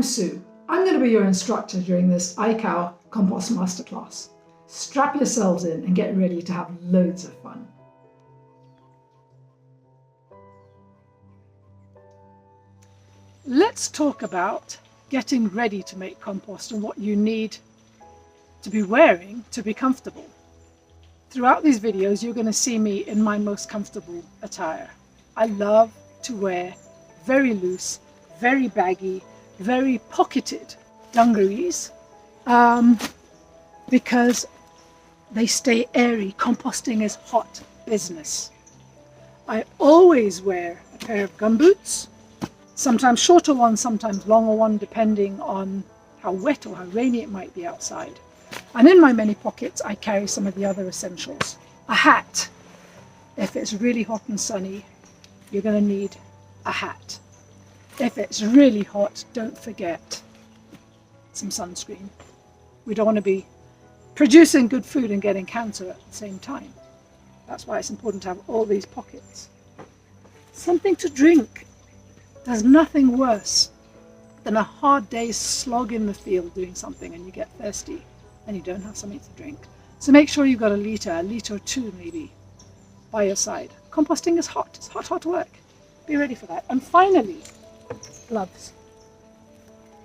I'm Sue. I'm going to be your instructor during this iCow Compost Master Class. Strap yourselves in and get ready to have loads of fun. Let's talk about getting ready to make compost and what you need to be wearing to be comfortable. Throughout these videos, you're going to see me in my most comfortable attire. I love to wear very loose, very baggy, very pocketed dungarees because they stay airy. Composting is hot business. I always wear a pair of gumboots, sometimes shorter one, sometimes longer one, depending on how wet or how rainy it might be outside. And in my many pockets, I carry some of the other essentials. A hat. If it's really hot and sunny, you're going to need a hat. If it's really hot, don't forget some sunscreen. We don't want to be producing good food and getting cancer at the same time. That's why it's important to have all these pockets. Something to drink. There's nothing worse than a hard day's slog in the field doing something and you get thirsty and you don't have something to drink. So make sure you've got a litre or two maybe by your side. Composting is hot. It's hot work. Be ready for that. And finally, gloves.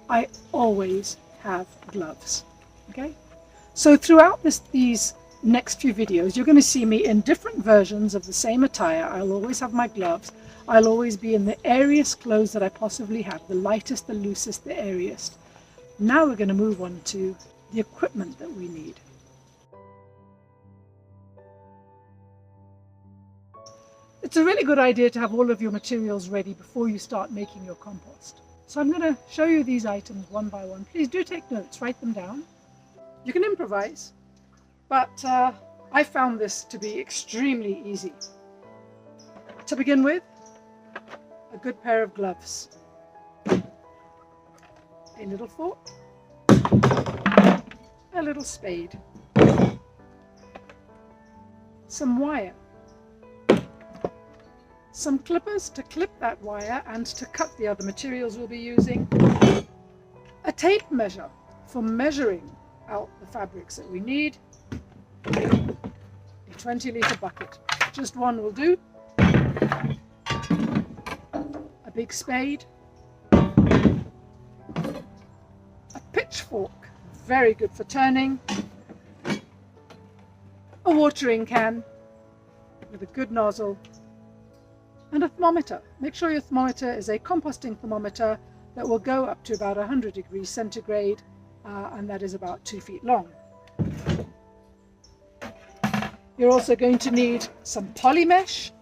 I always have gloves. Okay? So throughout these next few videos, you're going to see me in different versions of the same attire. I'll always have my gloves. I'll always be in the airiest clothes that I possibly have, the lightest, the loosest, the airiest. Now we're going to move on to the equipment that we need. It's a really good idea to have all of your materials ready before you start making your compost. So I'm going to show you these items one by one. Please do take notes, write them down. You can improvise, but I found this to be extremely easy. To begin with, a good pair of gloves, a little fork, a little spade, some wire, some clippers to clip that wire and to cut the other materials we'll be using, a tape measure for measuring out the fabrics that we need, a 20-litre bucket, just one will do, a big spade, a pitchfork, very good for turning, a watering can with a good nozzle, and a thermometer. Make sure your thermometer is a composting thermometer that will go up to about 100 degrees centigrade and that is about 2 feet long. You're also going to need some poly mesh.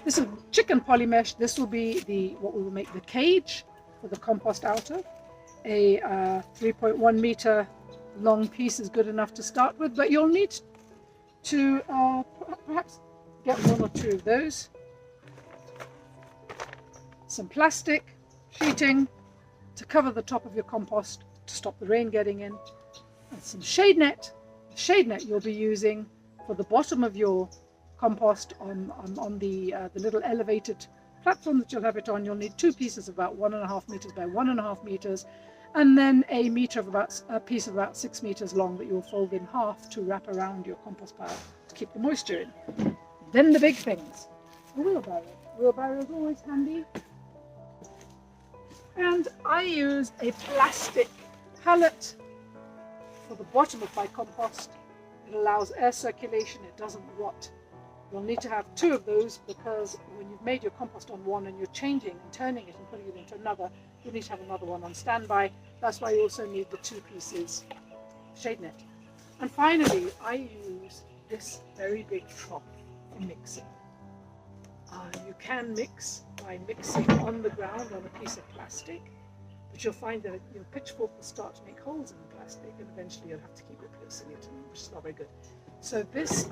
This is chicken poly mesh. This will be what we will make the cage for the compost outer. A 3.1 meter long piece is good enough to start with, but you'll need to perhaps get one or two of those. Some plastic sheeting to cover the top of your compost to stop the rain getting in, and some shade net. The shade net you'll be using for the bottom of your compost on the little elevated platform that you'll have it on. You'll need two pieces of about 1.5 meters by 1.5 meters, and then a piece of about 6 meters long that you'll fold in half to wrap around your compost pile to keep the moisture in. Then the big things, a wheelbarrow. Wheelbarrow is always handy. And I use a plastic pallet for the bottom of my compost. It allows air circulation, it doesn't rot. You'll need to have two of those because when you've made your compost on one and you're changing and turning it and putting it into another, you'll need to have another one on standby. That's why you also need the 2 pieces shade net. And finally, I use this very big trough for mixing. You can mix by mixing on the ground on a piece of plastic, but you'll find that your pitchfork will start to make holes in the plastic and eventually you'll have to keep replacing it, which is not very good. So this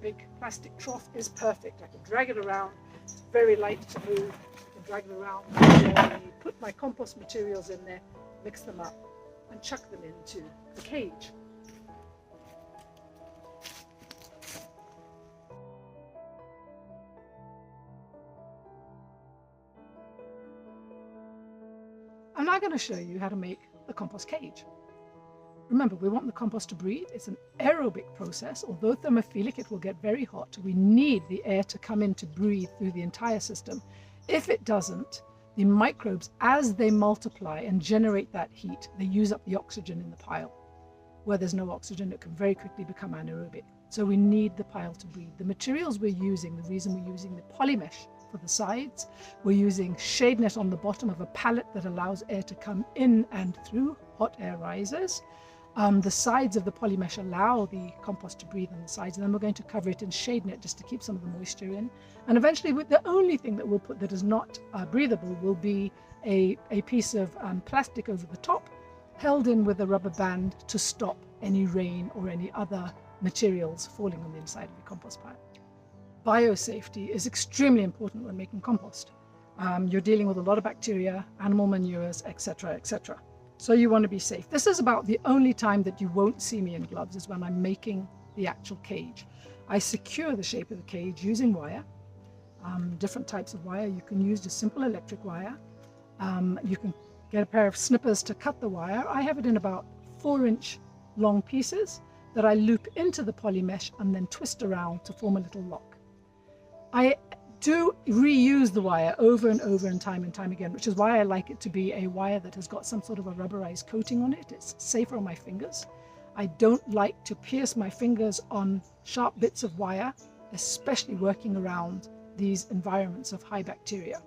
big plastic trough is perfect. I can drag it around, it's very light to move, I can drag it around, and put my compost materials in there, mix them up and chuck them into the cage. I'm now going to show you how to make the compost cage. Remember, we want the compost to breathe. It's an aerobic process. Although thermophilic, it will get very hot. We need the air to come in to breathe through the entire system. If it doesn't, the microbes, as they multiply and generate that heat, they use up the oxygen in the pile. Where there's no oxygen, it can very quickly become anaerobic. So we need the pile to breathe. The materials we're using, the reason we're using the polymesh for the sides, we're using shade net on the bottom of a pallet that allows air to come in and through, hot air risers. The sides of the polymesh allow the compost to breathe on the sides, and then we're going to cover it in shade net just to keep some of the moisture in. And eventually, the only thing that we'll put that is not breathable will be a piece of plastic over the top, held in with a rubber band to stop any rain or any other materials falling on the inside of your compost pile. Biosafety is extremely important when making compost. You're dealing with a lot of bacteria, animal manures, etc., etc. So you want to be safe. This is about the only time that you won't see me in gloves, is when I'm making the actual cage. I secure the shape of the cage using wire, different types of wire. You can use just simple electric wire. You can get a pair of snippers to cut the wire. I have it in about 4-inch long pieces that I loop into the polymesh and then twist around to form a little lock. I do reuse the wire over and over and time again, which is why I like it to be a wire that has got some sort of a rubberized coating on it. It's safer on my fingers. I don't like to pierce my fingers on sharp bits of wire, especially working around these environments of high bacteria.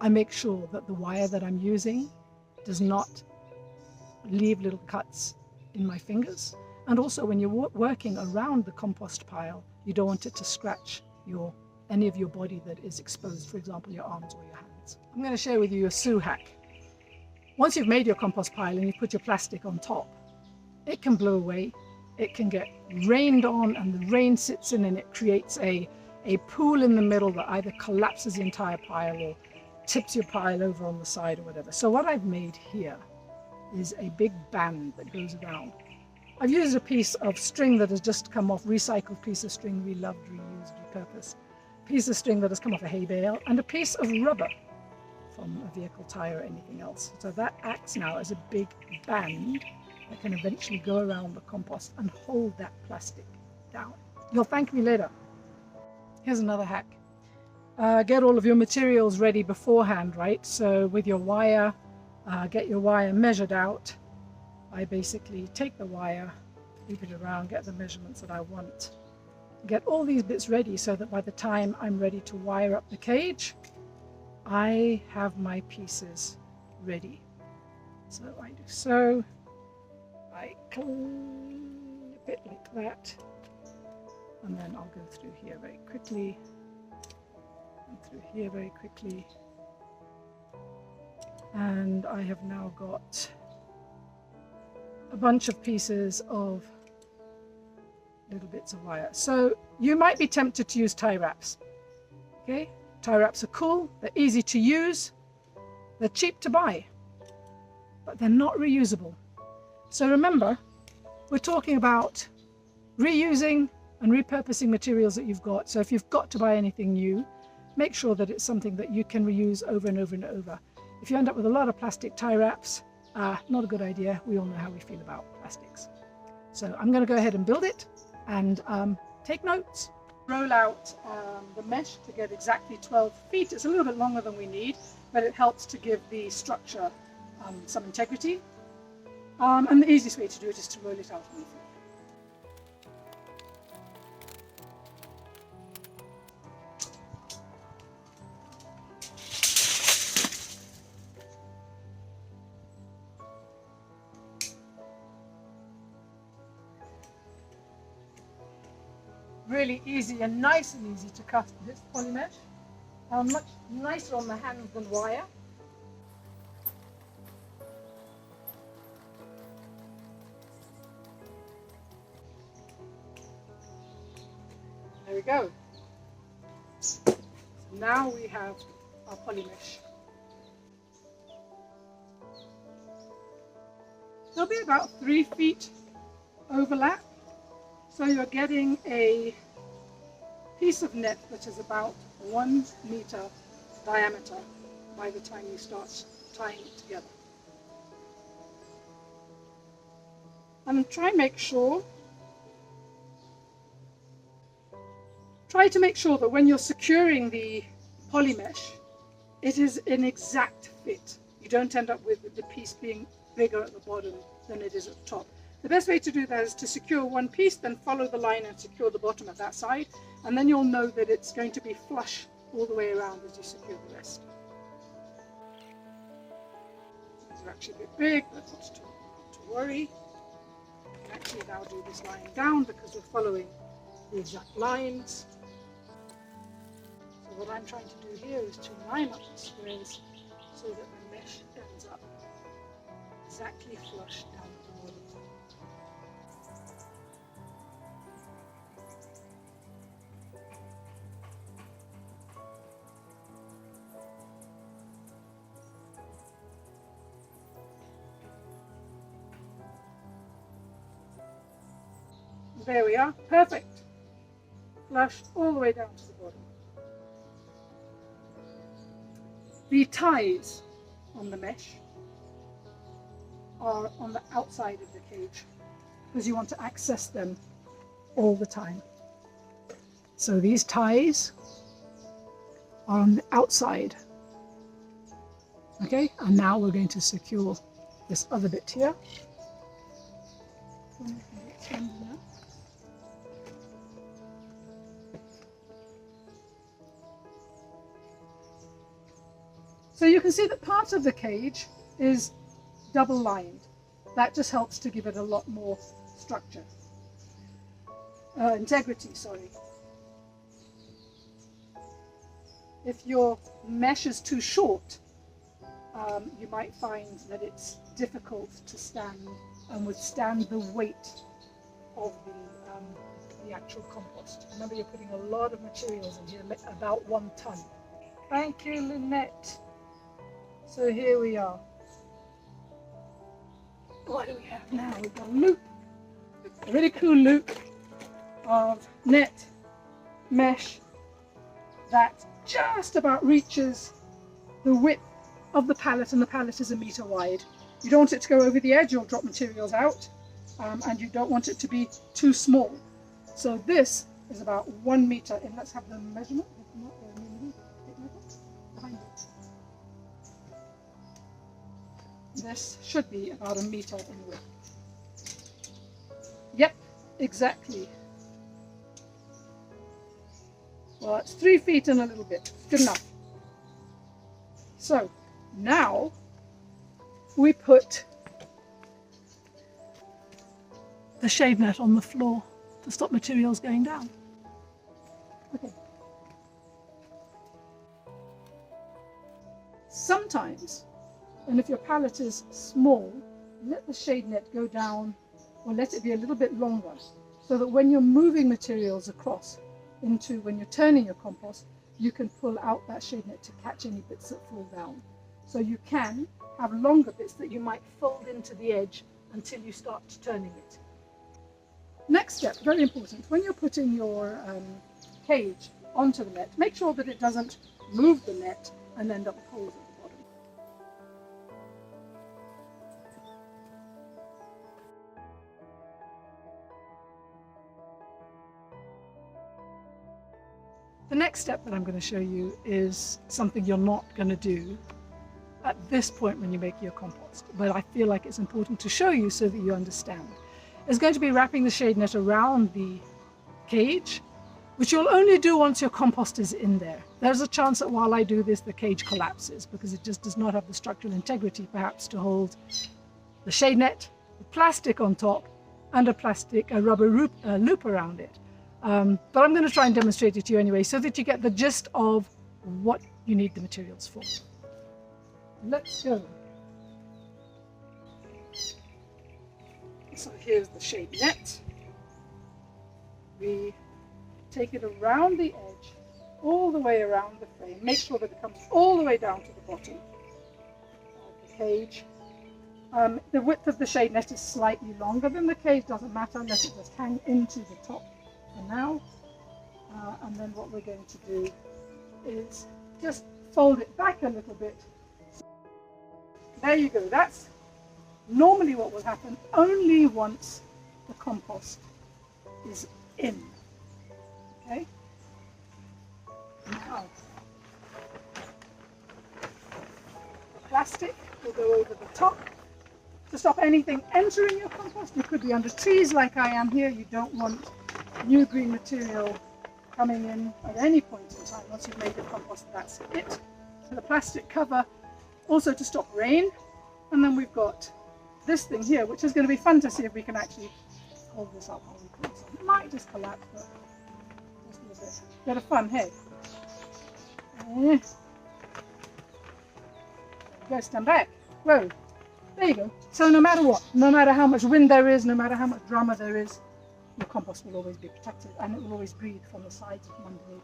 I make sure that the wire that I'm using does not leave little cuts in my fingers. And also, when you're working around the compost pile, you don't want it to scratch any of your body that is exposed, for example, your arms or your hands. I'm going to share with you a Su hack. Once you've made your compost pile and you put your plastic on top, it can blow away. It can get rained on, and the rain sits in and it creates a pool in the middle that either collapses the entire pile or tips your pile over on the side or whatever. So what I've made here is a big band that goes around. I've used a piece of string that has just come off, recycled piece of string, reloved, reused, repurposed. Piece of string that has come off a hay bale, and a piece of rubber from a vehicle tire or anything else. So that acts now as a big band that can eventually go around the compost and hold that plastic down. You'll thank me later. Here's another hack. Get all of your materials ready beforehand, right? So with your wire, get your wire measured out. I basically take the wire, loop it around, get the measurements that I want. Get all these bits ready so that by the time I'm ready to wire up the cage, I have my pieces ready. So I do so, I clip it like that, and then I'll go through here very quickly, and through here very quickly, and I have now got a bunch of pieces of little bits of wire. So you might be tempted to use tie wraps. Okay, tie wraps are cool, they're easy to use, they're cheap to buy, but they're not reusable. So remember, we're talking about reusing and repurposing materials that you've got. So if you've got to buy anything new, make sure that it's something that you can reuse over and over and over. If you end up with a lot of plastic tie wraps, not a good idea. We all know how we feel about plastics. So I'm going to go ahead and build it and take notes. Roll out the mesh to get exactly 12 feet. It's a little bit longer than we need, but it helps to give the structure some integrity. And the easiest way to do it is to roll it out on the floor. Really easy and nice and easy to cut this polymesh. Much nicer on the hands than wire. There we go. So now we have our polymesh. There'll be about 3 feet overlap. So you're getting a piece of net that is about 1 meter diameter by the time you start tying it together. And try to make sure that when you're securing the poly mesh, it is an exact fit. You don't end up with the piece being bigger at the bottom than it is at the top. The best way to do that is to secure one piece, then follow the line and secure the bottom at that side, and then you'll know that it's going to be flush all the way around as you secure the rest. These are actually a bit big, but not to worry. I can actually now do this line down because we're following the exact lines. So what I'm trying to do here is to line up the squares so that the mesh ends up exactly flush down the middle. There we are, perfect. Flush all the way down to the bottom. The ties on the mesh are on the outside of the cage because you want to access them all the time. So these ties are on the outside. Okay, and now we're going to secure this other bit here. So you can see that part of the cage is double lined. That just helps to give it a lot more structure. Integrity, sorry. If your mesh is too short, you might find that it's difficult to stand and withstand the weight of the actual compost. Remember, you're putting a lot of materials in here, about 1 ton. Thank you, Lynette. So here we are. What do we have now? We've got a loop, a really cool loop of net mesh that just about reaches the width of the pallet, and the pallet is 1 meter wide. You don't want it to go over the edge or drop materials out, and you don't want it to be too small. So this is about 1 meter, and let's have the measurement behind it. This should be about 1 meter in width. Yep, exactly. Well, it's 3 feet and a little bit. Good enough. So now we put the shade net on the floor to stop materials going down. Okay. Sometimes, and if your pallet is small, let the shade net go down, or let it be a little bit longer, so that when you're moving materials across into, when you're turning your compost, you can pull out that shade net to catch any bits that fall down. So you can have longer bits that you might fold into the edge until you start turning it. Next step, very important, when you're putting your cage onto the net, make sure that it doesn't move the net and end up with holes at the bottom. The next step that I'm going to show you is something you're not going to do at this point when you make your compost, but I feel like it's important to show you so that you understand. It's going to be wrapping the shade net around the cage, which you'll only do once your compost is in there. There's a chance that while I do this, the cage collapses because it just does not have the structural integrity perhaps to hold the shade net, the plastic on top, and a rubber loop around it. But I'm going to try and demonstrate it to you anyway so that you get the gist of what you need the materials for. Let's go. So here's the shade net. We take it around the edge, all the way around the frame. Make sure that it comes all the way down to the bottom of the cage. The width of the shade net is slightly longer than the cage, doesn't matter, let it just hang into the top for now. And then what we're going to do is just fold it back a little bit. There you go, that's normally what will happen only once the compost is in. Okay? Now, the plastic will go over the top to stop anything entering your compost. You could be under trees like I am here. You don't want new green material coming in at any point in time. Once you've made the compost, that's it. So the plastic cover, also to stop rain. And then we've got this thing here, which is going to be fun to see if we can actually hold this up. It might just collapse, but just a little bit of fun, hey? There you go, stand back. Whoa, there you go. So no matter what, no matter how much wind there is, no matter how much drama there is, your compost will always be protected, and it will always breathe from the sides and underneath.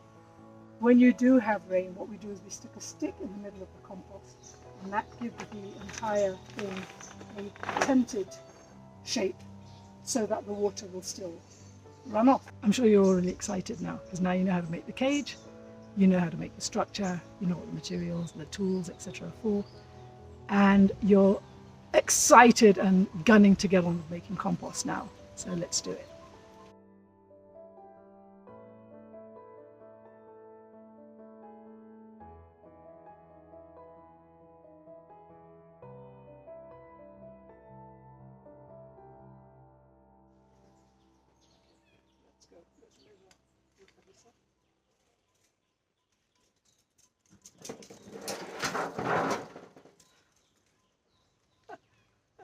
When you do have rain, what we do is we stick a stick in the middle of the compost, and that gives the entire thing a tented shape so that the water will still run off. I'm sure you're all really excited now, because now you know how to make the cage, you know how to make the structure, you know what the materials, the tools, etc. are for, and you're excited and gunning to get on with making compost now. So let's do it.